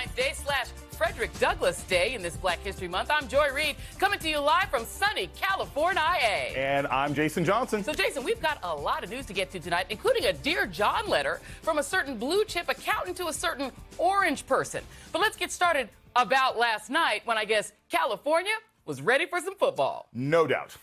Valentine's Day / Frederick Douglass Day in this Black History Month. I'm Joy Reid, coming to you live from sunny California. And I'm Jason Johnson. So, Jason, we've got a lot of news to get to tonight, including a Dear John letter from a certain blue chip accountant to a certain orange person. But let's get started about last night when I guess California was ready for some football. No doubt.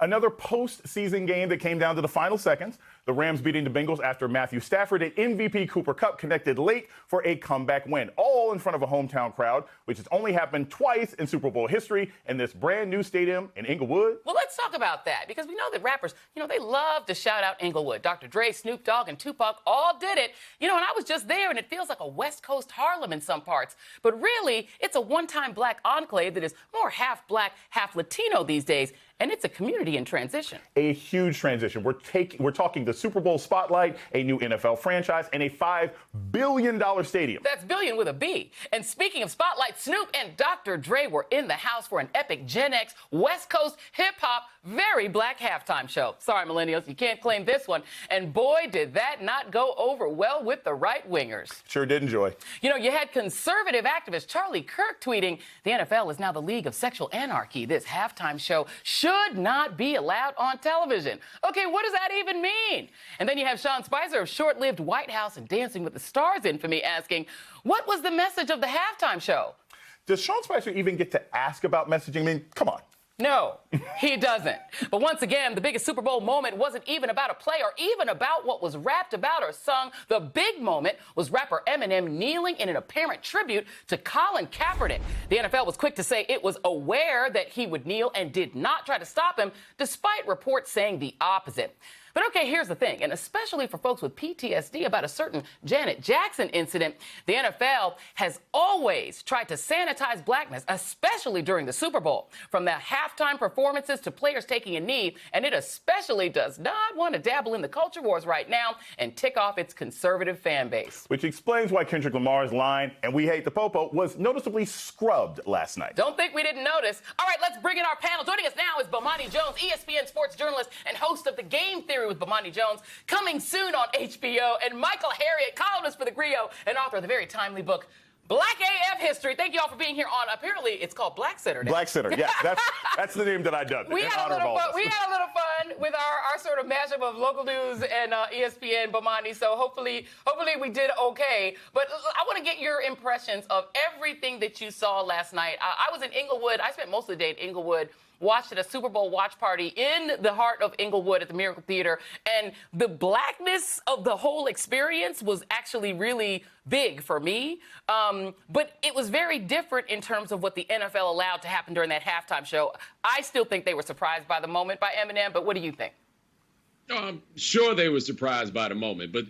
Another postseason game that came down to the final seconds. The Rams beating the Bengals after Matthew Stafford and MVP Cooper Kupp connected late for a comeback win, all in front of a hometown crowd, which has only happened twice in Super Bowl history in this brand new stadium in Inglewood. Well, let's talk about that, because we know that rappers, they love to shout out Inglewood. Dr. Dre, Snoop Dogg, and Tupac all did it. And I was just there, and it feels like a West Coast Harlem in some parts. But really, it's a one-time black enclave that is more half black, half Latino these days. And it's a community in transition. A huge transition. We're talking the Super Bowl spotlight, a new NFL franchise, and a $5 billion stadium. That's billion with a B. And speaking of spotlight, Snoop and Dr. Dre were in the house for an epic Gen X, West Coast hip-hop, very black halftime show. Sorry, millennials, you can't claim this one. And boy, did that not go over well with the right-wingers. Sure did, Joy. You had conservative activist Charlie Kirk tweeting, the NFL is now the League of Sexual Anarchy. This halftime show should not be allowed on television. Okay, what does that even mean? And then you have Sean Spicer of short-lived White House and Dancing with the Stars infamy asking, what was the message of the halftime show? Does Sean Spicer even get to ask about messaging? I mean, come on. No, he doesn't. But once again, the biggest Super Bowl moment wasn't even about a play or even about what was rapped about or sung. The big moment was rapper Eminem kneeling in an apparent tribute to Colin Kaepernick. The NFL was quick to say it was aware that he would kneel and did not try to stop him, despite reports saying the opposite. But okay, here's the thing, and especially for folks with PTSD about a certain Janet Jackson incident, the NFL has always tried to sanitize blackness, especially during the Super Bowl. From the halftime performances to players taking a knee, and it especially does not want to dabble in the culture wars right now and tick off its conservative fan base. Which explains why Kendrick Lamar's line, and we hate the popo, was noticeably scrubbed last night. Don't think we didn't notice. All right, let's bring in our panel. Joining us now is Bomani Jones, ESPN sports journalist and host of The Game Theory with Bomani Jones, coming soon on HBO, and Michael Harriot, columnist for The Griot and author of the very timely book, Black AF History. Thank you all for being here on, apparently, it's called Black Center now. Black Center, yeah. That's the name that I dubbed it. We had a little fun with our sort of mashup of local news and ESPN, Bomani, so hopefully we did okay. But I want to get your impressions of everything that you saw last night. I was in Inglewood. I spent most of the day in Inglewood, watched at a Super Bowl watch party in the heart of Inglewood at the Miracle Theater, and the blackness of the whole experience was actually really big for me. But it was very different in terms of what the NFL allowed to happen during that halftime show. I still think they were surprised by the moment by Eminem, but what do you think? I'm sure they were surprised by the moment, but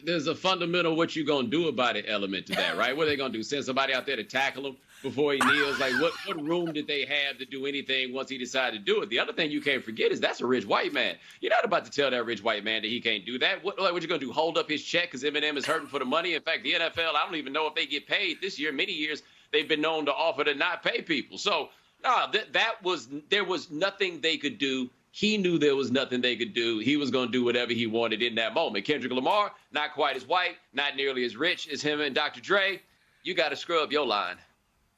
there's a fundamental what you going to do about it element to that, right? What are they going to do, send somebody out there to tackle him before he kneels? Like, what room did they have to do anything once he decided to do it? The other thing you can't forget is that's a rich white man. You're not about to tell that rich white man that he can't do that. What you going to do, hold up his check because Eminem is hurting for the money? In fact, the NFL, I don't even know if they get paid this year. Many years they've been known to offer to not pay people. So, there was nothing they could do. He knew there was nothing they could do. He was going to do whatever he wanted in that moment. Kendrick Lamar, not quite as white, not nearly as rich as him and Dr. Dre. You got to scrub your line.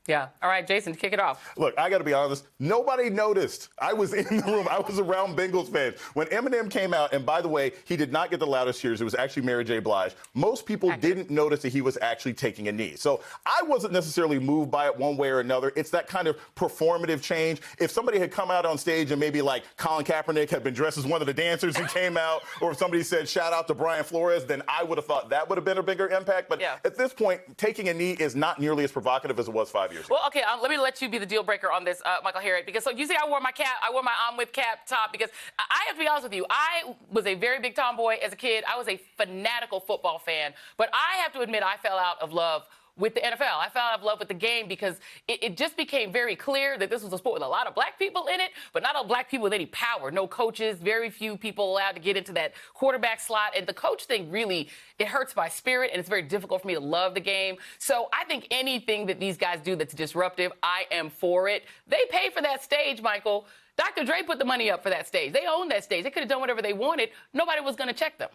Yeah. All right, Jason, kick it off. Look, I got to be honest. Nobody noticed. I was in the room. I was around Bengals fans. When Eminem came out, and by the way, he did not get the loudest cheers. It was actually Mary J. Blige. Most people didn't notice that he was actually taking a knee. So I wasn't necessarily moved by it one way or another. It's that kind of performative change. If somebody had come out on stage and maybe like Colin Kaepernick had been dressed as one of the dancers and came out, or if somebody said, shout out to Brian Flores, then I would have thought that would have been a bigger impact. But at this point, taking a knee is not nearly as provocative as it was 5 years ago. Well, okay, let me let you be the deal breaker on this, Michael Harriot, because so you see I wore my I'm with cap top, because I have to be honest with you, I was a very big tomboy as a kid. I was a fanatical football fan, but I have to admit I fell out of love with the NFL. I fell out of love with the game because it just became very clear that this was a sport with a lot of black people in it, but not all black people with any power. No coaches, very few people allowed to get into that quarterback slot. And the coach thing really, it hurts my spirit, and it's very difficult for me to love the game. So I think anything that these guys do that's disruptive, I am for it. They pay for that stage, Michael. Dr. Dre put the money up for that stage. They own that stage. They could have done whatever they wanted. Nobody was going to check them.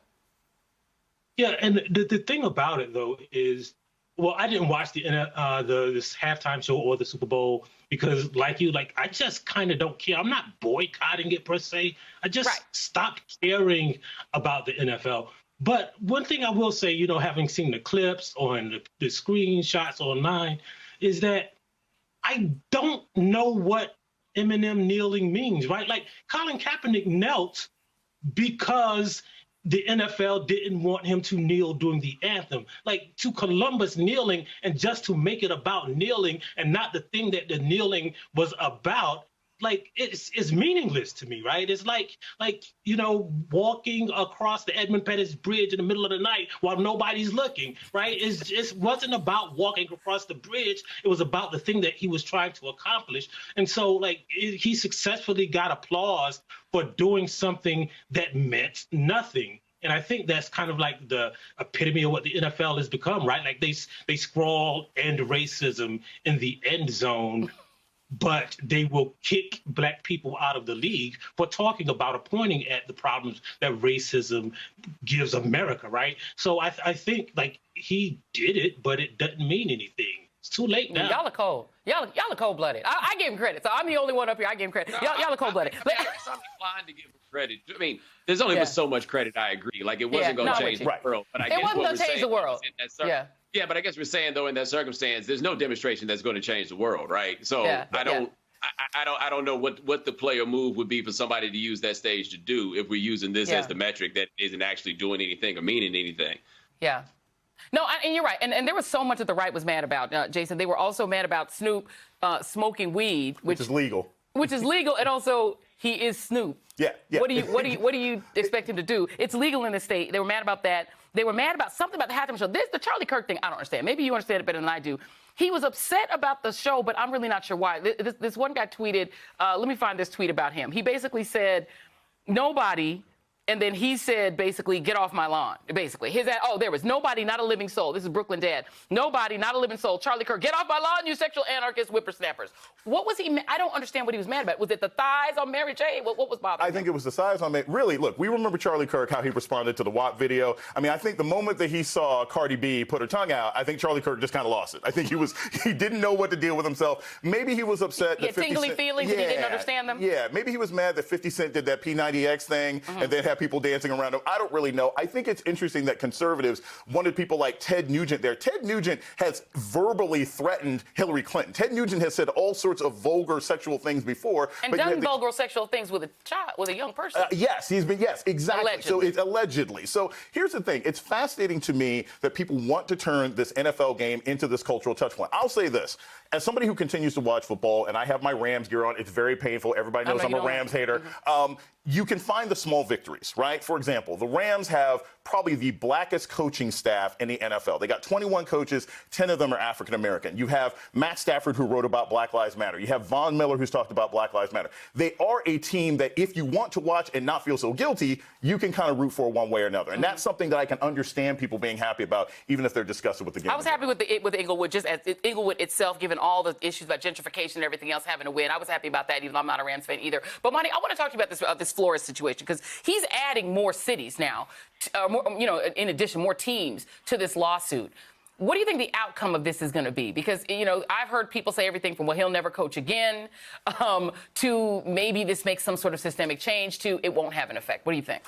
Yeah, and the thing about it, though, is Well, I didn't watch this halftime show or the Super Bowl because, like you, like I just kind of don't care. I'm not boycotting it per se. I just stopped caring about the NFL. But one thing I will say, you know, having seen the clips or the screenshots online, is that I don't know what Eminem kneeling means, right? Like Colin Kaepernick knelt because the NFL didn't want him to kneel during the anthem. Like to Columbus kneeling, and just to make it about kneeling and not the thing that the kneeling was about, like it's meaningless to me, right? It's like you know, walking across the Edmund Pettus Bridge in the middle of the night while nobody's looking, right? It wasn't about walking across the bridge. It was about the thing that he was trying to accomplish. And so, like, he successfully got applause for doing something that meant nothing. And I think that's kind of like the epitome of what the NFL has become, right? Like they scrawl "end racism" in the end zone, but they will kick black people out of the league for talking about or pointing at the problems that racism gives America, right? So I think like he did it, but it doesn't mean anything. It's too late now. Y'all are cold. Y'all are cold-blooded. I gave him credit. So I'm the only one up here. I gave him credit. Y'all are cold-blooded. I guess I'm inclined to give him credit. I mean, there's only but so much credit. I agree. Like it wasn't going to change the world. But I guess it wasn't going to change the world. Yeah, but I guess we're saying though in that circumstance, there's no demonstration that's going to change the world, right? So I don't know what the player move would be for somebody to use that stage to do if we're using this as the metric that isn't actually doing anything or meaning anything. Yeah. No, and you're right. And there was so much that the right was mad about, Jason. They were also mad about Snoop smoking weed, which is legal. Which is legal, and also he is Snoop. Yeah. What do you expect him to do? It's legal in the state. They were mad about that. They were mad about something about the halftime show. The Charlie Kirk thing, I don't understand. Maybe you understand it better than I do. He was upset about the show, but I'm really not sure why. This one guy tweeted, let me find this tweet about him. He basically said, nobody. And then he said, basically, get off my lawn, basically. There was nobody, not a living soul. This is Brooklyn Dad. Nobody, not a living soul. Charlie Kirk, get off my lawn, you sexual anarchist whippersnappers. What was he, I don't understand what he was mad about. Was it the thighs on Mary J? What was bothering him? I think it was the thighs on Mary. Really, look, we remember Charlie Kirk, how he responded to the WAP video. I mean, I think the moment that he saw Cardi B put her tongue out, I think Charlie Kirk just kind of lost it. I think he didn't know what to deal with himself. Maybe he was upset that 50 Cent... tingly feelings and he didn't understand them? Yeah, maybe he was mad that 50 Cent did that P90X thing and then had people dancing around him. I don't really know. I think it's interesting that conservatives wanted people like Ted Nugent there. Ted Nugent has verbally threatened Hillary Clinton. Ted Nugent has said all sorts of vulgar sexual things before. And done vulgar sexual things with a child, with a young person. Yes, exactly. Allegedly. So it's allegedly. So here's the thing. It's fascinating to me that people want to turn this NFL game into this cultural touch point. I'll say this. As somebody who continues to watch football, and I have my Rams gear on, it's very painful. Everybody knows I'm a Rams hater. You can find the small victories, right? For example, the Rams have probably the blackest coaching staff in the NFL. They got 21 coaches, 10 of them are African American. You have Matt Stafford, who wrote about Black Lives Matter. You have Von Miller, who's talked about Black Lives Matter. They are a team that if you want to watch and not feel so guilty, you can kind of root for one way or another. And that's something that I can understand people being happy about, even if they're disgusted with the game. I was happy with Inglewood, just as Inglewood itself, given all the issues about gentrification and everything else, having to win. I was happy about that, even though I'm not a Rams fan either. But, Monty, I want to talk to you about this Flores situation, because he's adding more cities now, in addition, more teams to this lawsuit. What do you think the outcome of this is going to be? Because, I've heard people say everything from, well, he'll never coach again, to maybe this makes some sort of systemic change, to it won't have an effect. What do you think?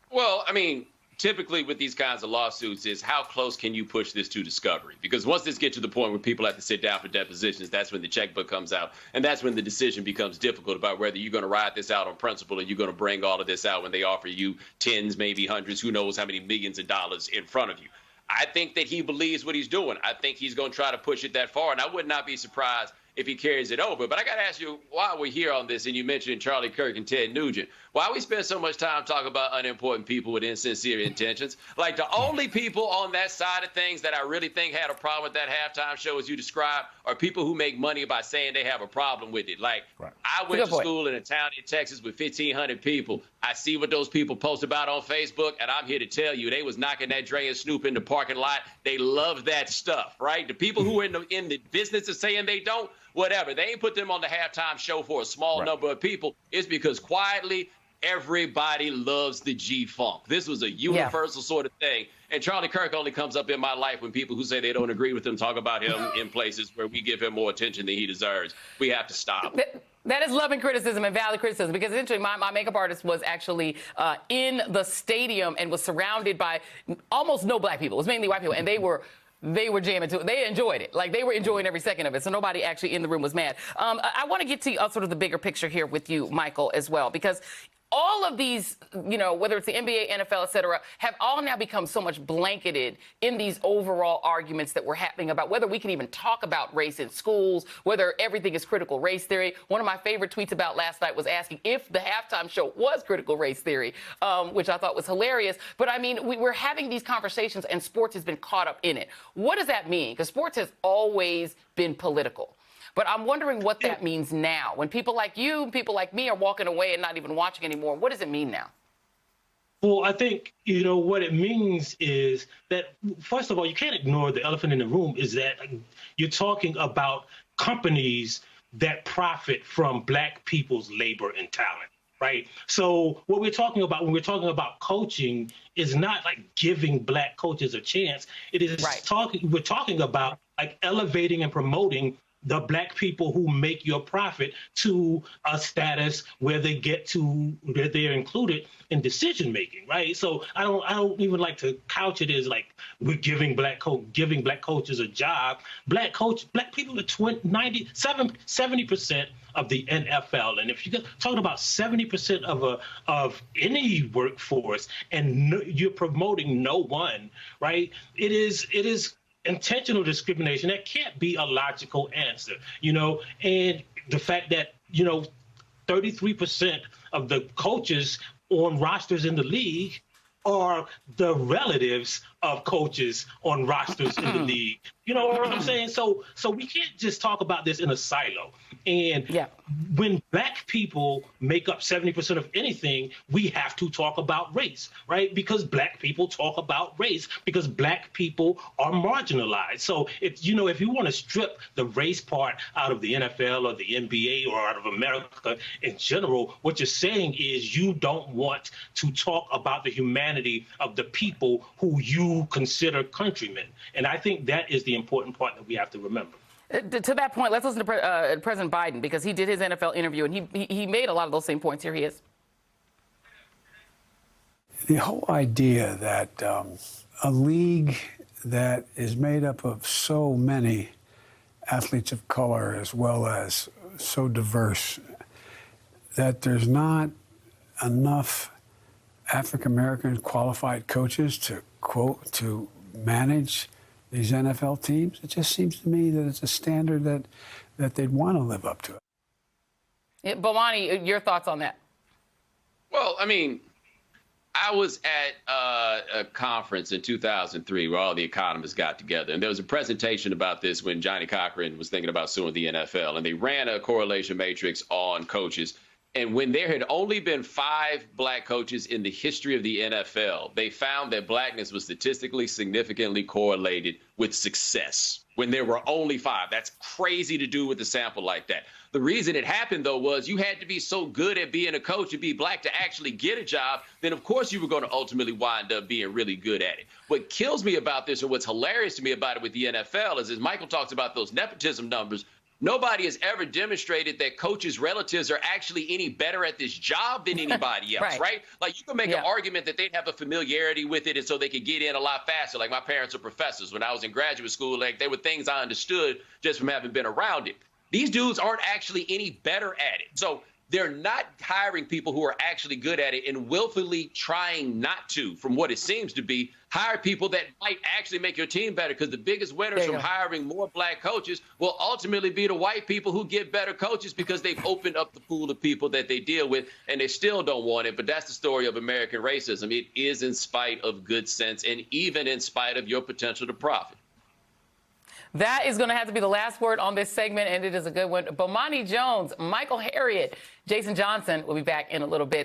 Well, I mean, typically with these kinds of lawsuits is how close can you push this to discovery? Because once this gets to the point where people have to sit down for depositions, that's when the checkbook comes out. And that's when the decision becomes difficult about whether you're going to ride this out on principle or you're going to bring all of this out when they offer you tens, maybe hundreds, who knows how many millions of dollars in front of you. I think that he believes what he's doing. I think he's going to try to push it that far. And I would not be surprised if he carries it over. But I got to ask you, while we're here on this, and you mentioned Charlie Kirk and Ted Nugent, why we spend so much time talking about unimportant people with insincere intentions? Like, the only people on that side of things that I really think had a problem with that halftime show, as you described, are people who make money by saying they have a problem with it. Like, I went to school in a town in Texas with 1,500 people. I see what those people post about on Facebook, and I'm here to tell you, they was knocking that Dre and Snoop in the parking lot. They love that stuff, right? The people who are in the business of saying they don't, whatever. They ain't put them on the halftime show for a small number of people. It's because quietly, everybody loves the G-Funk. This was a universal sort of thing. And Charlie Kirk only comes up in my life when people who say they don't agree with him talk about him in places where we give him more attention than he deserves. We have to stop. That is loving criticism and valid criticism, because essentially my makeup artist was actually in the stadium and was surrounded by almost no black people. It was mainly white people, and they were jamming to it. They enjoyed it. Like, they were enjoying every second of it. So nobody actually in the room was mad. I want to get to sort of the bigger picture here with you, Michael, as well, because all of these, you know, whether it's the NBA, NFL, et cetera, have all now become so much blanketed in these overall arguments that were happening about whether we can even talk about race in schools, whether everything is critical race theory. One of my favorite tweets about last night was asking if the halftime show was critical race theory, which I thought was hilarious. But, I mean, we're having these conversations, and sports has been caught up in it. What does that mean? Because sports has always been political. But I'm wondering what that means now. When people like you, people like me are walking away and not even watching anymore, what does it mean now? Well, I think, you know, what it means is that, first of all, you can't ignore the elephant in the room, is that you're talking about companies that profit from black people's labor and talent, right? So what we're talking about when we're talking about coaching is not like giving black coaches a chance. It is we're talking about like elevating and promoting the black people who make your profit to a status where they get to, where they're included in decision making, right? So I don't even like to couch it as like we're giving black coaches a job. Black people are 70% of the NFL, and if you're talking about 70% of any workforce, and you're promoting no one, right? It is intentional discrimination. That can't be a logical answer, you know. And the fact that, you know, 33% of the coaches on rosters in the league are the relatives of coaches on rosters in the league. You know what I'm saying? So we can't just talk about this in a silo. And when black people make up 70% of anything, we have to talk about race, right? Because black people talk about race, because black people are marginalized. So if you want to strip the race part out of the NFL or the NBA or out of America in general, what you're saying is you don't want to talk about the humanity of the people who you consider countrymen. And I think that is the important part that we have to remember. To that point, let's listen to President Biden, because he did his NFL interview, and he made a lot of those same points. Here he is. The whole idea that a league that is made up of so many athletes of color as well as so diverse, that there's not enough African-American qualified coaches to manage these NFL teams. It just seems to me that it's a standard that they'd want to live up to. Bomani, your thoughts on that? Well, I mean, I was at a conference in 2003 where all the economists got together, and there was a presentation about this when Johnny Cochran was thinking about suing the NFL, and they ran a correlation matrix on coaches. And when there had only been 5 black coaches in the history of the NFL, they found that blackness was statistically significantly correlated with success. When there were only 5. That's crazy to do with a sample like that. The reason it happened, though, was you had to be so good at being a coach and be black to actually get a job, then of course you were going to ultimately wind up being really good at it. What kills me about this, or what's hilarious to me about it with the NFL, is as Michael talks about those nepotism numbers, nobody has ever demonstrated that coaches' relatives are actually any better at this job than anybody else, right? Like, you can make an argument that they'd have a familiarity with it and so they could get in a lot faster. Like, my parents are professors. When I was in graduate school, like, there were things I understood just from having been around it. These dudes aren't actually any better at it. So they're not hiring people who are actually good at it and willfully trying not to, from what it seems to be, hire people that might actually make your team better, because the biggest winners from hiring more black coaches will ultimately be the white people who get better coaches because they've opened up the pool of people that they deal with, and they still don't want it. But that's the story of American racism. It is in spite of good sense and even in spite of your potential to profit. That is going to have to be the last word on this segment, and it is a good one. Bomani Jones, Michael Harriot, Jason Johnson will be back in a little bit.